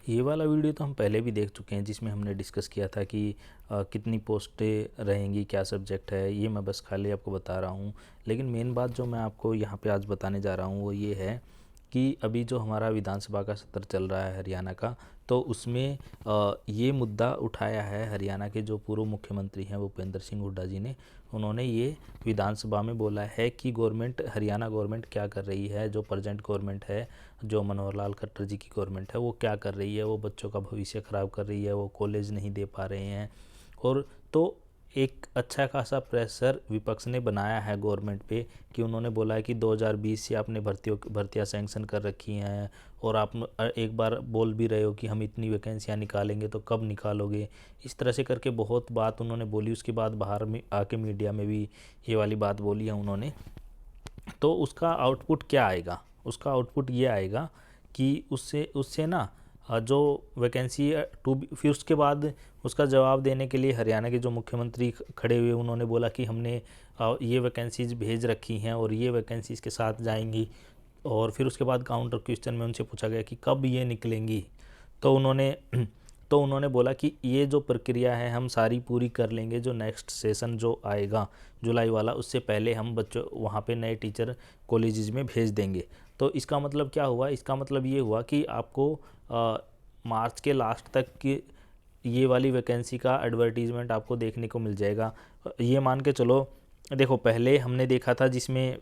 ये वाला वीडियो तो हम पहले भी देख चुके हैं, जिसमें हमने डिस्कस किया था कि कितनी पोस्टें रहेंगी, क्या सब्जेक्ट है। ये मैं बस खाली आपको बता रहा हूँ। लेकिन मेन बात जो मैं आपको यहाँ पे आज बताने जा रहा हूँ वो ये है कि अभी जो हमारा विधानसभा का सत्र चल रहा है हरियाणा का, तो उसमें ये मुद्दा उठाया है हरियाणा के जो पूर्व मुख्यमंत्री हैं भूपेंद्र सिंह हुड्डा जी ने। उन्होंने ये विधानसभा में बोला है कि गवर्नमेंट, हरियाणा गवर्नमेंट क्या कर रही है, जो प्रेजेंट गवर्नमेंट है, जो मनोहर लाल खट्टर जी की गवर्नमेंट है, वो क्या कर रही है। वो बच्चों का भविष्य ख़राब कर रही है, वो कॉलेज नहीं दे पा रहे हैं। और तो एक अच्छा खासा प्रेशर विपक्ष ने बनाया है गवर्नमेंट पे कि उन्होंने बोला है कि 2020 से आपने भर्तियां सैंक्शन कर रखी हैं और आप एक बार बोल भी रहे हो कि हम इतनी वैकेंसियां निकालेंगे, तो कब निकालोगे। इस तरह से करके बहुत बात उन्होंने बोली। उसके बाद बाहर में आके मीडिया में भी ये वाली बात बोली है उन्होंने। तो उसका आउटपुट क्या आएगा? उसका आउटपुट ये आएगा कि उससे उससे ना जो वैकेंसी टू, फिर उसके बाद उसका जवाब देने के लिए हरियाणा के जो मुख्यमंत्री खड़े हुए, उन्होंने बोला कि हमने ये वैकेंसीज भेज रखी हैं और ये वैकेंसीज के साथ जाएंगी। और फिर उसके बाद काउंटर क्वेश्चन में उनसे पूछा गया कि कब ये निकलेंगी, तो उन्होंने बोला कि ये जो प्रक्रिया है हम सारी पूरी कर लेंगे, जो नेक्स्ट सेशन जो आएगा जुलाई वाला, उससे पहले हम बच्चों वहाँ पे नए टीचर कॉलेजेस में भेज देंगे। तो इसका मतलब क्या हुआ? इसका मतलब ये हुआ कि आपको मार्च के लास्ट तक की ये वाली वैकेंसी का एडवर्टीजमेंट आपको देखने को मिल जाएगा। ये मान के चलो, देखो पहले हमने देखा था जिसमें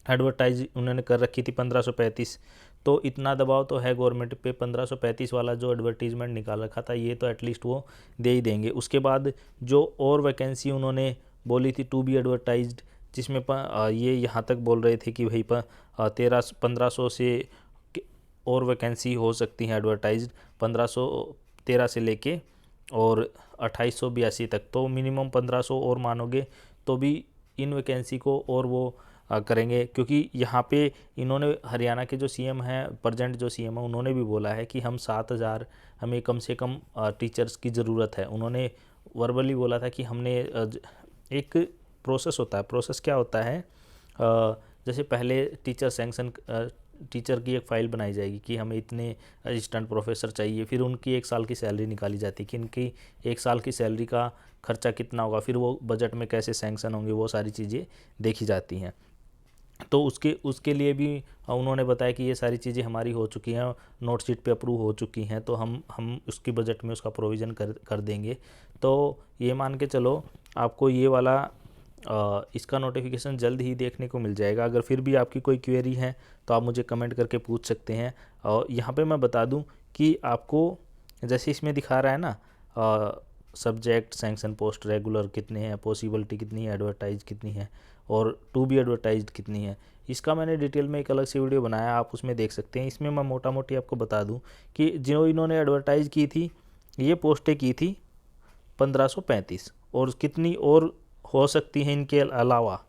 एडवर्टाइज उन्होंने कर रखी थी 1535, तो इतना दबाव तो है गवर्नमेंट पे। 1535 वाला जो एडवर्टीजमेंट निकाल रखा था ये तो एटलीस्ट वो दे ही देंगे। उसके बाद जो और वैकेंसी उन्होंने बोली थी टू बी एडवर्टाइज्ड, जिसमें ये यहाँ तक बोल रहे थे कि भाई 1500 से और वैकेंसी हो सकती हैं एडवर्टाइज्ड, 1513 से लेके और 2882 तक। तो मिनिमम 1500 और मानोगे तो भी इन वैकेंसी को और वो करेंगे। क्योंकि यहाँ पे इन्होंने, हरियाणा के जो सीएम हैं, प्रेजेंट जो सीएम है, उन्होंने भी बोला है कि हम 7000, हमें कम से कम टीचर्स की ज़रूरत है। उन्होंने वर्बली बोला था कि हमने एक प्रोसेस होता है। प्रोसेस क्या होता है? जैसे पहले टीचर की एक फ़ाइल बनाई जाएगी कि हमें इतने असिस्टेंट प्रोफेसर चाहिए, फिर उनकी 1 साल की सैलरी निकाली जाती है कि इनकी 1 साल की सैलरी का खर्चा कितना होगा, फिर वो बजट में कैसे सैंक्शन होंगे, वो सारी चीज़ें देखी जाती हैं। तो उसके लिए भी उन्होंने बताया कि ये सारी चीज़ें हमारी हो चुकी हैं, नोट शीट पे अप्रूव हो चुकी हैं, तो हम उसकी बजट में उसका प्रोविज़न कर देंगे। तो ये मान के चलो आपको ये वाला इसका नोटिफिकेशन जल्द ही देखने को मिल जाएगा। अगर फिर भी आपकी कोई क्वेरी है तो आप मुझे कमेंट करके पूछ सकते हैं। और यहाँ पे मैं बता दूँ कि आपको जैसे इसमें दिखा रहा है ना, सब्जेक्ट, सैंक्शन पोस्ट, रेगुलर कितने हैं, पॉसिबिलिटी कितनी है, एडवर्टाइज कितनी है और टू बी एडवर्टाइज्ड कितनी है। इसका मैंने डिटेल में एक अलग से वीडियो बनाया, आप उसमें देख सकते हैं। इसमें मैं मोटा मोटी आपको बता दूं कि जो इन्होंने एडवर्टाइज की थी, ये पोस्टें की थी 1535, और कितनी और हो सकती हैं इनके अलावा,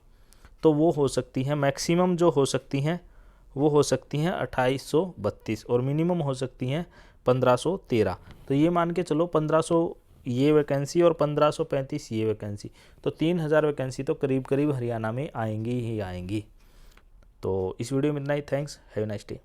तो वो हो सकती हैं, मैक्सिमम जो हो सकती हैं वो हो सकती हैं 2832 और मिनिमम हो सकती हैं 1513। तो ये मान के चलो 1500 ये वैकेंसी और 1535 ये वैकेंसी, तो 3000 वैकेंसी तो करीब करीब हरियाणा में आएंगी ही आएंगी। तो इस वीडियो में इतना ही। Thanks, have a nice day.